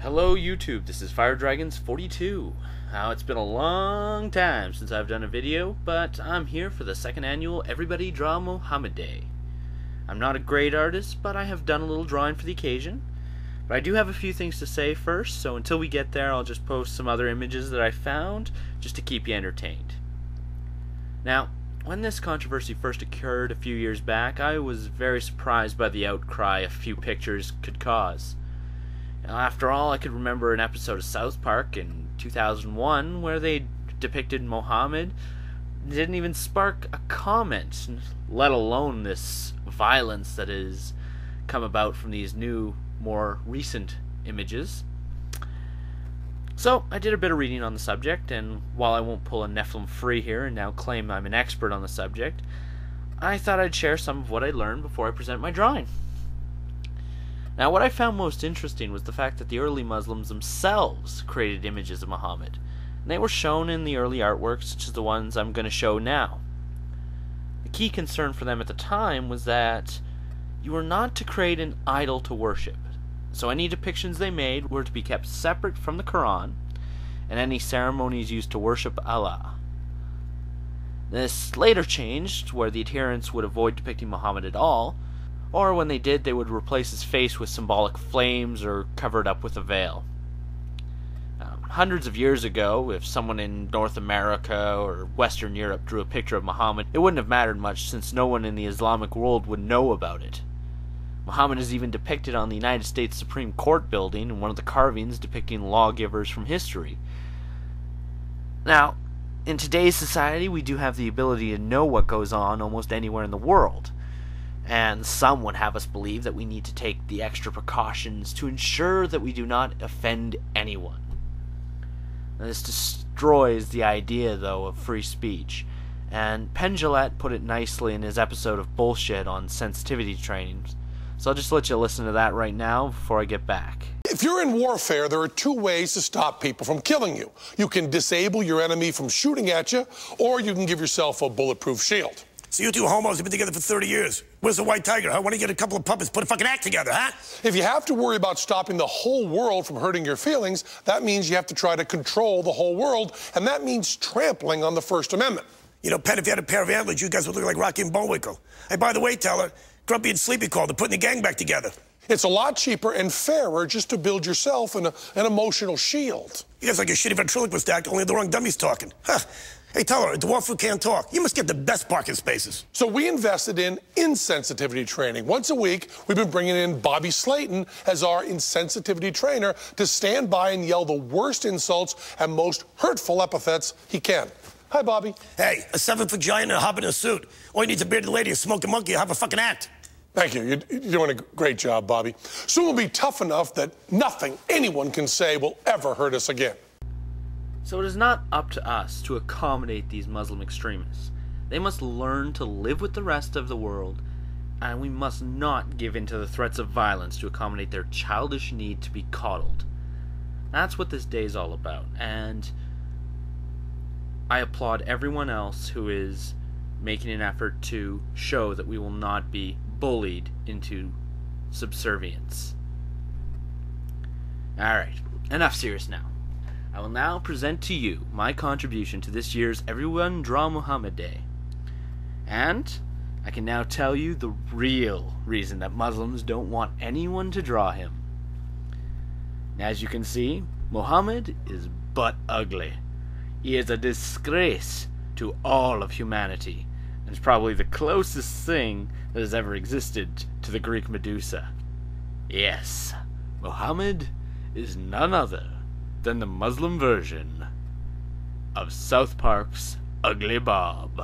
Hello YouTube, this is FireDragons42. Now it's been a long time since I've done a video, but I'm here for the second annual Everybody Draw Mohammed Day. I'm not a great artist, but I have done a little drawing for the occasion. But I do have a few things to say first, so until we get there I'll just post some other images that I found, just to keep you entertained. Now, when this controversy first occurred a few years back, I was very surprised by the outcry a few pictures could cause. Now, after all, I could remember an episode of South Park in 2001 where they depicted Mohammed. It didn't even spark a comment, let alone this violence that has come about from these new, more recent images. So, I did a bit of reading on the subject, and while I won't pull a Nephilim free here and now claim I'm an expert on the subject, I thought I'd share some of what I learned before I present my drawing. Now, what I found most interesting was the fact that the early Muslims themselves created images of Muhammad, and they were shown in the early artworks such as the ones I'm going to show now. The key concern for them at the time was that you were not to create an idol to worship, so any depictions they made were to be kept separate from the Quran and any ceremonies used to worship Allah. This later changed, where the adherents would avoid depicting Muhammad at all, or when they did, they would replace his face with symbolic flames or cover it up with a veil. Hundreds of years ago, if someone in North America or Western Europe drew a picture of Muhammad, it wouldn't have mattered much since no one in the Islamic world would know about it. Muhammad is even depicted on the United States Supreme Court building in one of the carvings depicting lawgivers from history. Now, in today's society, we do have the ability to know what goes on almost anywhere in the world. And some would have us believe that we need to take the extra precautions to ensure that we do not offend anyone. Now, this destroys the idea, though, of free speech. And Penn Jillette put it nicely in his episode of Bullshit on sensitivity trainings. So I'll just let you listen to that right now before I get back. If you're in warfare, there are two ways to stop people from killing you. You can disable your enemy from shooting at you, or you can give yourself a bulletproof shield. So you two homos have been together for 30 years. Where's the white tiger, huh? Why don't you get a couple of puppets, put a fucking act together, huh? If you have to worry about stopping the whole world from hurting your feelings, that means you have to try to control the whole world, and that means trampling on the First Amendment. You know, Penn, if you had a pair of antlers, you guys would look like Rocky and Bullwinkle. Hey, by the way, Teller, Grumpy and Sleepy called. They're putting the gang back together. It's a lot cheaper and fairer just to build yourself an emotional shield. You guys like a shitty ventriloquist act, only the wrong dummies talking. Huh. Hey, Teller, a dwarf who can't talk. You must get the best parking spaces. So we invested in insensitivity training. Once a week, we've been bringing in Bobby Slayton as our insensitivity trainer to stand by and yell the worst insults and most hurtful epithets he can. Hi, Bobby. Hey, a 7-foot giant and a hobbit in a suit. All you need is a bearded lady, a smoking monkey, have a fucking act. Thank you. You're doing a great job, Bobby. Soon we'll be tough enough that nothing anyone can say will ever hurt us again. So it is not up to us to accommodate these Muslim extremists. They must learn to live with the rest of the world, and we must not give in to the threats of violence to accommodate their childish need to be coddled. That's what this day is all about, and I applaud everyone else who is making an effort to show that we will not be bullied into subservience. Alright, enough serious now. I will now present to you my contribution to this year's Everyone Draw Mohammed Day. And I can now tell you the real reason that Muslims don't want anyone to draw him. As you can see, Muhammad is but ugly. He is a disgrace to all of humanity, and is probably the closest thing that has ever existed to the Greek Medusa. Yes, Muhammad is none other than the Muslim version of South Park's Ugly Bob.